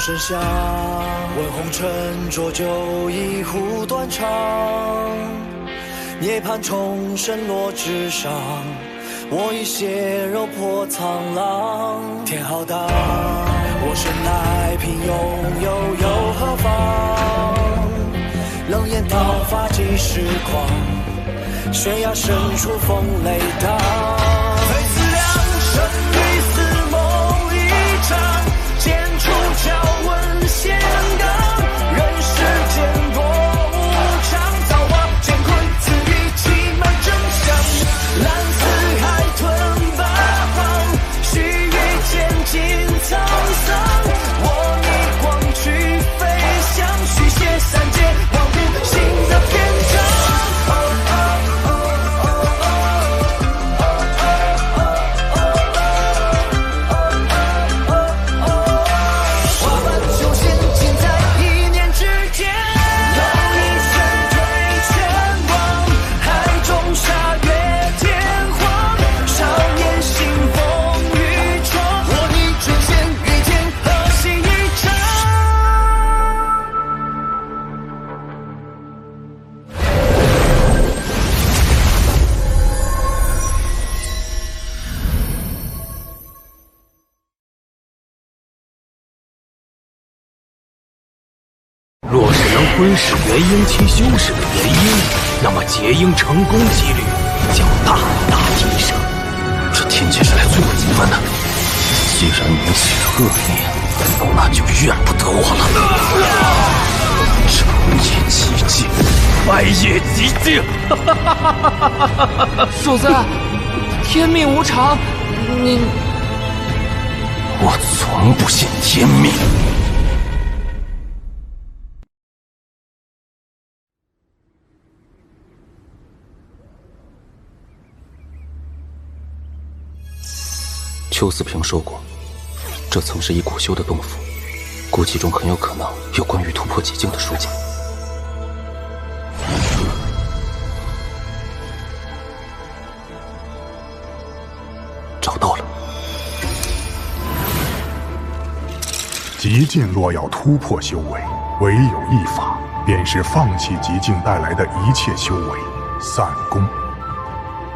声响，问红尘浊酒一壶断肠。涅槃重生落纸上，我已血肉破苍狼。天浩大，我生来平庸，又何妨？冷眼刀法几时狂？悬崖深处风雷荡。非思量，生与死梦一场。剑出鞘，问仙纲。人世间多无常，造化乾坤，此地奇门真相。蓝似海吞八方，须臾间尽沧桑。我逆光去飞翔，续写三界望不新的篇章。若是能吞噬元婴期修士的元婴，那么结婴成功几率将大大提升。这天劫是来摧毁经幡的，既然能起了恶念，那就怨不得我了。成也极境，败也极境。主子，天命无常，你……我从不信天命。邱思平说过，这曾是一古修的洞府，估计中很有可能有关于突破极境的书籍。找到了。极境若要突破修为，唯有一法，便是放弃极境带来的一切修为——散功。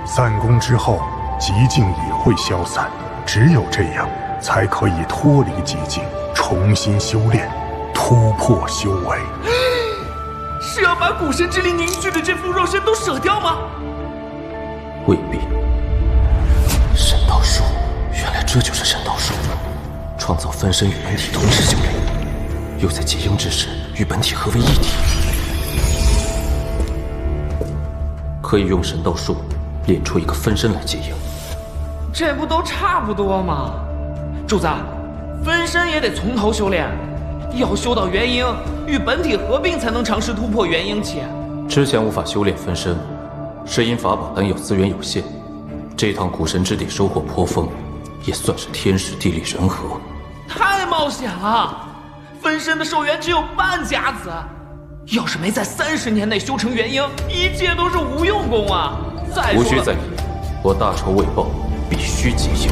散功之后，极境也会消散。只有这样，才可以脱离极境，重新修炼，突破修为。是要把古神之力凝聚的这副肉身都舍掉吗？未必。神道术，原来这就是神道术，创造分身与本体同时修炼，又在结婴之时与本体合为一体，可以用神道术练出一个分身来结婴。这不都差不多吗？主子，分身也得从头修炼，要修到元婴，与本体合并才能尝试突破元婴期。之前无法修炼分身，是因法宝等有资源有限。这趟古神之地收获颇丰，也算是天时地利人和。太冒险了，分身的寿元只有半甲子，要是没在30年内修成元婴，一切都是无用功啊！再说了，无需在意，我大仇未报，必须结婴。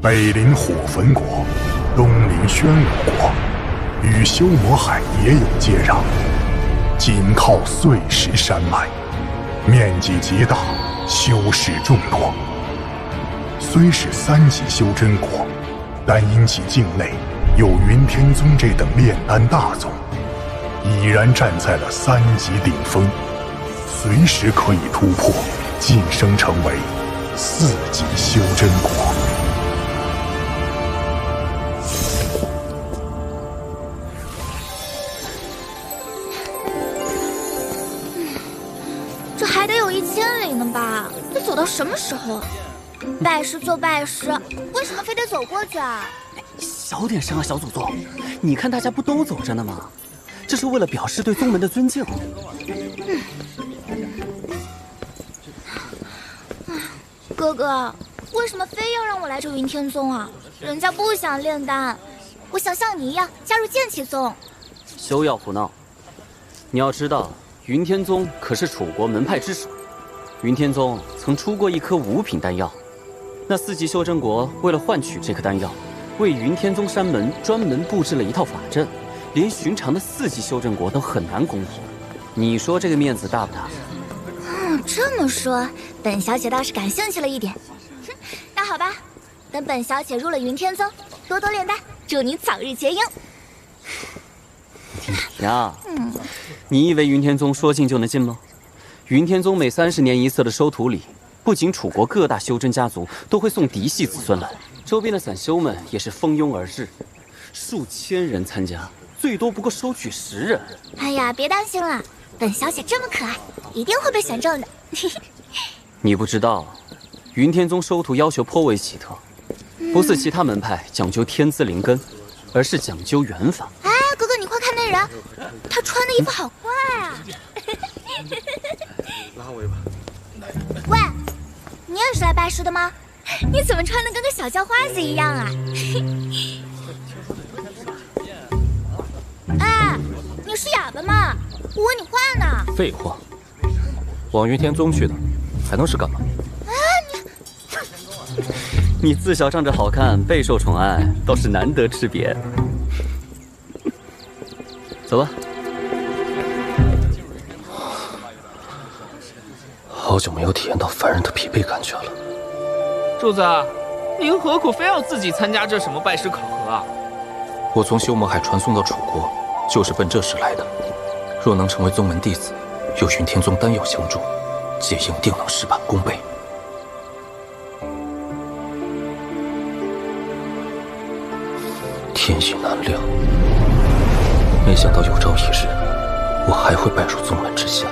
北临火焚国，东临宣武国，与修魔海也有接壤，紧靠碎石山脉，面积极大，修士众多。虽是3级修真国，但因其境内有云天宗这等炼丹大宗，已然站在了3级顶峰，随时可以突破，晋升成为4级修真国。这还得有1000里呢吧？这走到什么时候？拜师就拜师，为什么非得走过去啊？小点声啊，小祖宗！你看大家不都走着呢吗？这是为了表示对宗门的尊敬。哥哥，为什么非要让我来这云天宗啊？人家不想炼丹，我想像你一样加入剑气宗。休要胡闹！你要知道，云天宗可是楚国门派之首。云天宗曾出过一颗5品丹药，那4级修真国为了换取这颗丹药，为云天宗山门专门布置了一套法阵，连寻常的4级修真国都很难攻破。你说这个面子大不大？这么说，本小姐倒是感兴趣了一点。哼，那好吧，等本小姐入了云天宗，多多炼丹，祝你早日结英。呀，你以为云天宗说进就能进吗？云天宗每30年一次的收徒礼，不仅楚国各大修真家族都会送嫡系子孙来，周边的散修们也是蜂拥而至，数千人参加，最多不过收取10人。哎呀，别担心了，本小姐这么可爱，一定会被选中的。你不知道，云天宗收徒要求颇为奇特，不似其他门派讲究天资灵根，而是讲究缘法。哎，哥哥，你快看那人，他穿的衣服好怪啊！拉我一把。喂，你也是来拜师的吗？你怎么穿的跟个小叫花子一样啊？哎，你是哑巴吗？我问你话呢。废话，往云天宗去的，还能是干嘛？你自小仗着好看，备受宠爱，倒是难得吃瘪。走吧。好久没有体验到凡人的疲惫感觉了。主子，您何苦非要自己参加这什么拜师考核啊？我从修魔海传送到楚国，就是奔这事来的。若能成为宗门弟子，有云天宗丹药相助，结英定能事半功倍。天意难料，没想到有朝一日，我还会拜入宗门之下。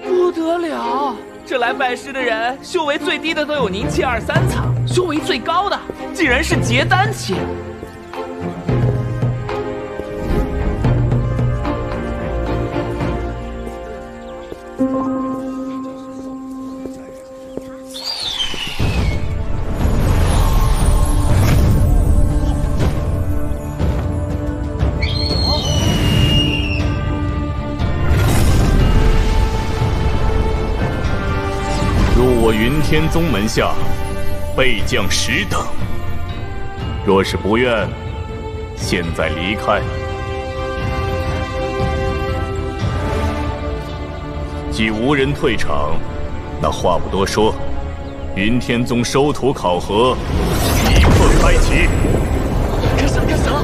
不得了，这来拜师的人，修为最低的都有凝气2、3层，修为最高的竟然是结丹期。我云天宗门下，备降10等。若是不愿，现在离开。既无人退场，那话不多说，云天宗收徒考核立刻开启。开始了，开始了！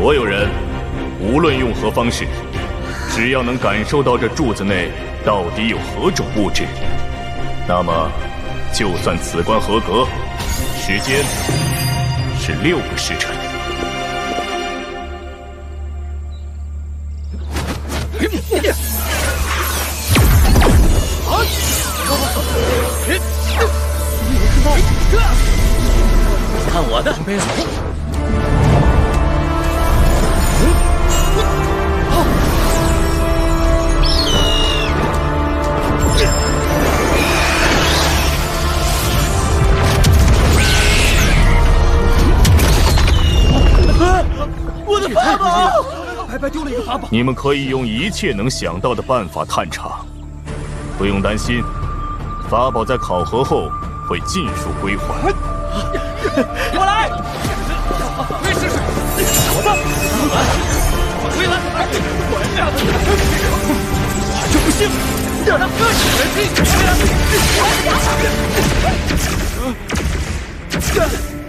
所有人，无论用何方式，只要能感受到这柱子内到底有何种物质，那么就算此关合格。时间是6个时辰。看我的！白白丢了一个法宝。你们可以用一切能想到的办法探查，不用担心，法宝在考核后会尽数归还。我来，我也试试。我的，回来！这不行，让他哥起！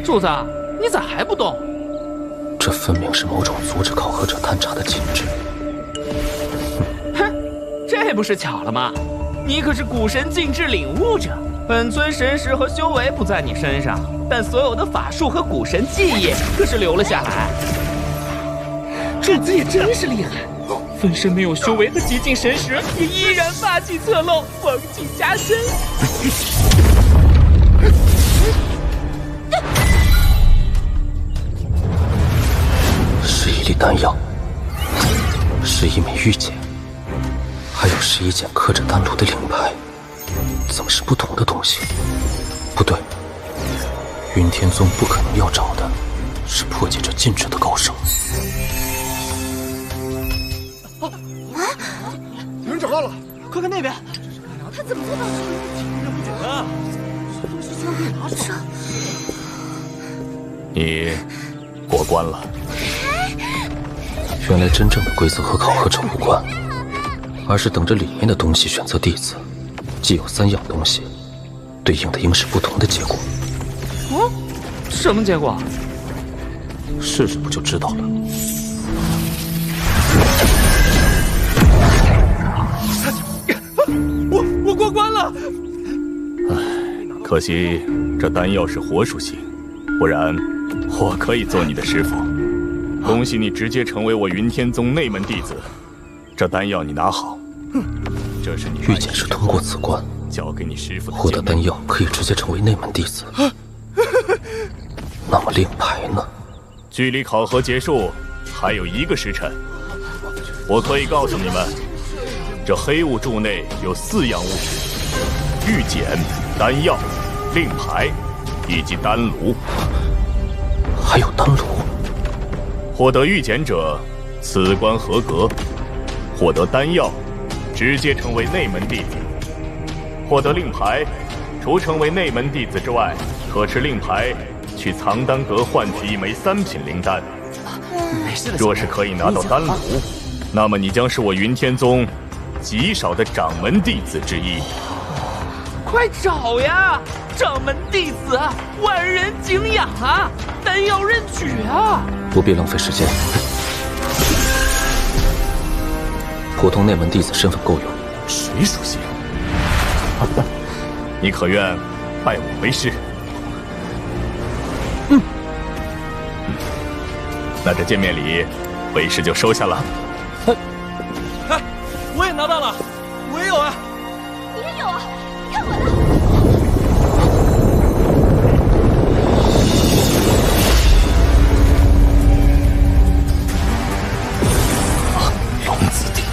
柱子，你咋还不动？这分明是某种阻止考核者探查的禁制。哼，这不是巧了吗？你可是古神禁制领悟者，本尊神识和修为不在你身上，但所有的法术和古神技艺可是留了下来。柱子也真是厉害，分身没有修为和极尽神识，也依然霸气侧漏，风气加深。11粒丹药，11枚玉简，还有11件刻着丹炉的令牌，怎么是不同的东西？不对，云天宗不可能要找的是破解这禁制的高手。有人找到了，快看那边！他怎么做到的？这东西竟然可以拿走！你过关了。原来真正的规则和考核者无关，而是等着里面的东西选择弟子。既有3样东西，对应的应是不同的结果。哦，什么结果？试试不就知道了。我过关了。可惜这丹药是火属性，不然我可以做你的师傅。恭喜你直接成为我云天宗内门弟子。这丹药你拿好。这是你玉简是通过此关交给你师傅的获得丹药，可以直接成为内门弟子。那么令牌呢？距离考核结束还有1个时辰。我可以告诉你们，这黑雾柱内有4样物质：玉简、丹药、令牌以及丹炉。还有丹炉。获得玉简者，此关合格；获得丹药，直接成为内门弟子；获得令牌，除成为内门弟子之外，可持令牌去藏丹阁换取1枚3品灵丹。若是可以拿到丹炉，那么你将是我云天宗极少的掌门弟子之一。快找呀！掌门弟子，万人敬仰啊！丹药任取啊！不必浪费时间。普通内门弟子身份够用。水属性，你可愿拜我为师？那这见面礼，为师就收下了。哎，我也拿到了，我也有啊。你也有啊？看我的！龙子鼎。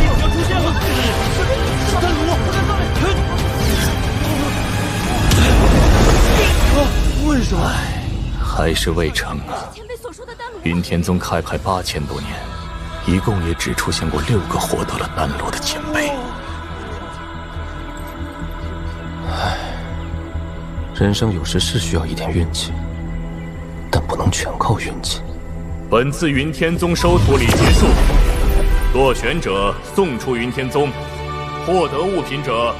要出现了！上丹炉，为什么？还是未成啊！云天宗开派8000多年，一共也只出现过6个获得了丹炉的前辈。人生有时是需要一点运气，但不能全靠运气。本次云天宗收徒礼结束，落选者送出云天宗，获得物品者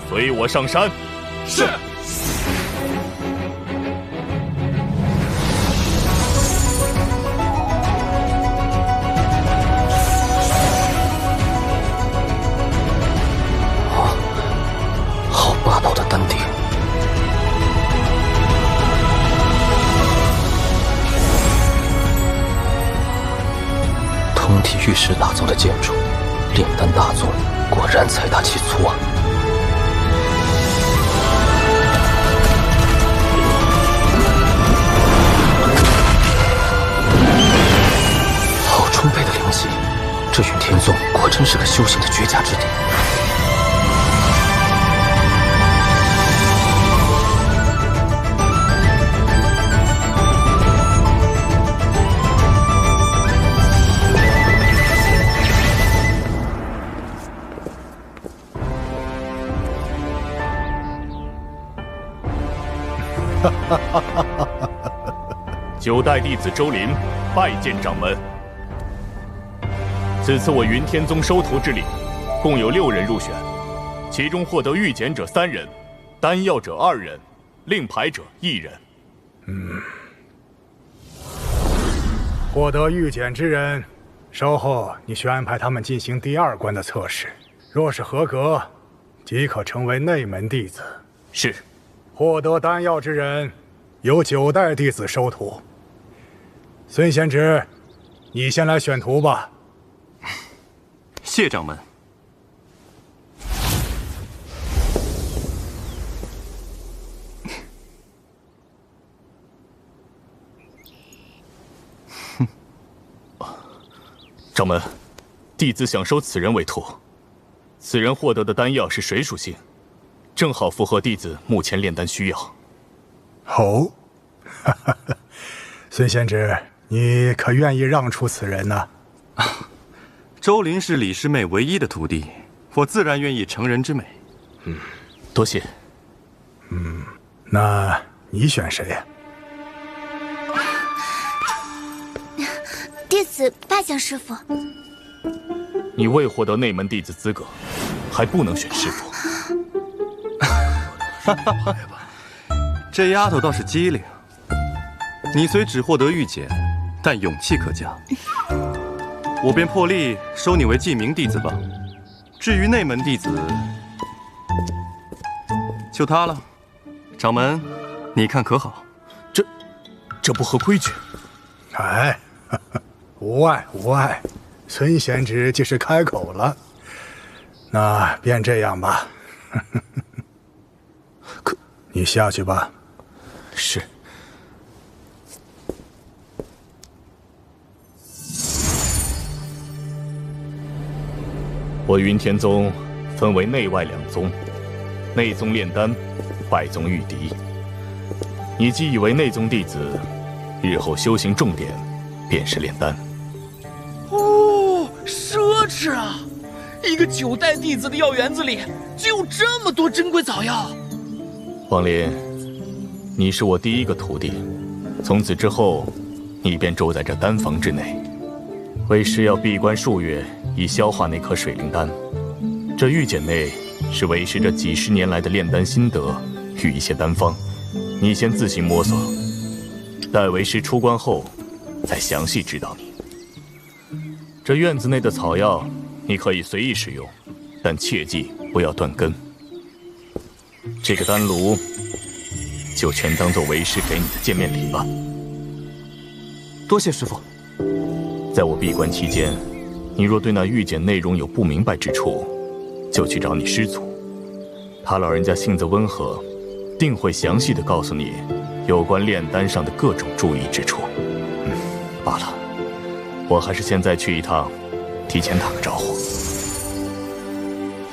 随我上山。是。好霸道的丹鼎。通体玉石打造的建筑，炼丹大作，果然财大气粗啊！好充沛的灵气，这云天宗果真是个修行的绝佳之地。9代弟子周林拜见掌门。此次我云天宗收徒之礼，共有6人入选，其中获得御检者3人，丹药者2人，令牌者1人。获得御检之人，稍后你需安排他们进行第2关的测试，若是合格，即可成为内门弟子。是。获得丹药之人，由9代弟子收徒。孙贤侄，你先来选徒吧。谢掌门。掌门，弟子想收此人为徒。此人获得的丹药是水属性，正好符合弟子目前炼丹需要。哦，孙贤侄，你可愿意让出此人呢？周林是李师妹唯一的徒弟，我自然愿意成人之美。多谢。那你选谁呀？弟子拜见师父。你未获得内门弟子资格，还不能选师父。这丫头倒是机灵。你虽只获得御检，但勇气可嘉。我便破例收你为记名弟子吧。至于内门弟子，就他了。掌门，你看可好？这不合规矩。哎，无碍无碍。孙贤侄既是开口了，那便这样吧。可你下去吧。是。我云天宗分为内外2宗，内宗炼丹，外宗御敌。你既已为内宗弟子，日后修行重点便是炼丹。哦，奢侈啊！一个9代弟子的药园子里就有这么多珍贵草药。王林，你是我第1个徒弟，从此之后，你便住在这丹房之内。为师要闭关数月，以消化那颗水灵丹。这御简内是为师这几10年来的炼丹心得与一些丹方，你先自行摸索，待为师出关后，再详细指导你。这院子内的草药，你可以随意使用，但切记不要断根。这个丹炉，就全当做为师给你的见面礼吧。多谢师父。在我闭关期间，你若对那御简内容有不明白之处，就去找你师祖，他老人家性子温和，定会详细的告诉你有关炼丹上的各种注意之处。罢了，我还是现在去一趟，提前打个招呼。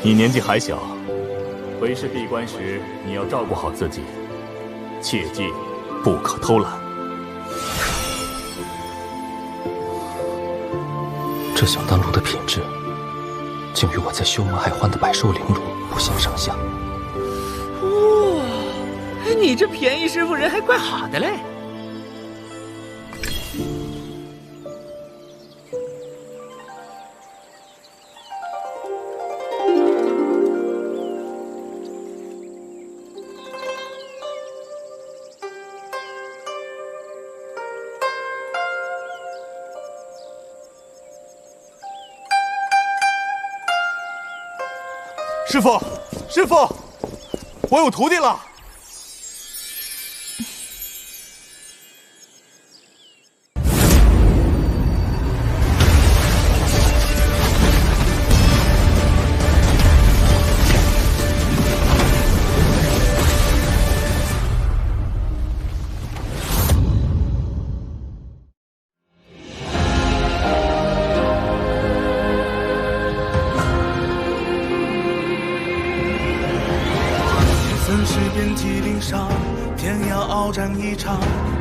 你年纪还小，为师闭关时你要照顾好自己，切记不可偷懒。这小丹炉的品质，竟与我在修魔海换的百寿灵炉不相上下。哇，你这便宜师傅人还怪好的嘞。师父，师父，我有徒弟了。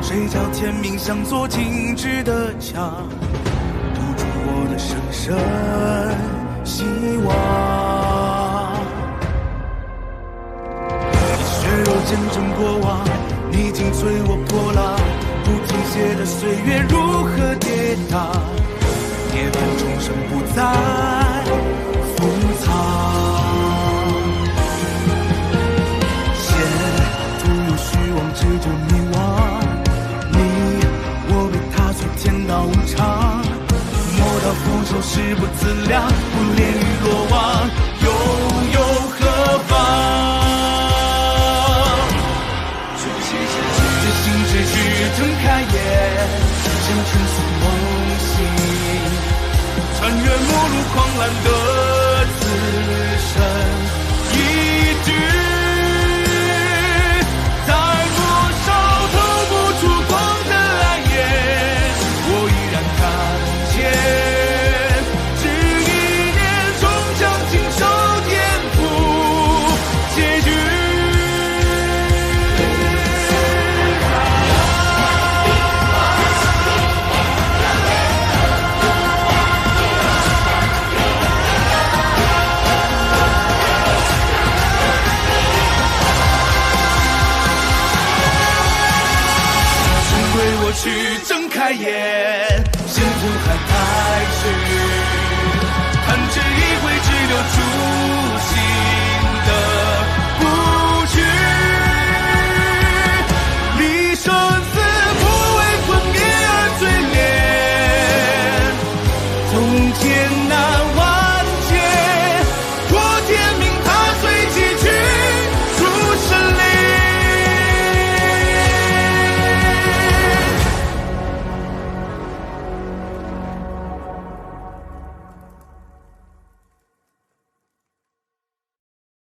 谁叫天命像座静止的墙，堵住我的生生希望。以血肉见证过往，你紧催我破浪，不停歇的岁月如何跌宕？涅槃重生不再封藏。前途有虚妄，执着迷惘。你我被他所天道无常。莫道俯首是不自量，不恋与落网，又有何妨？这心之去睁开眼，将尘俗梦醒，穿越末路狂澜的此生一句，在多少透不出光的暗夜，我依然看见。去睁开眼。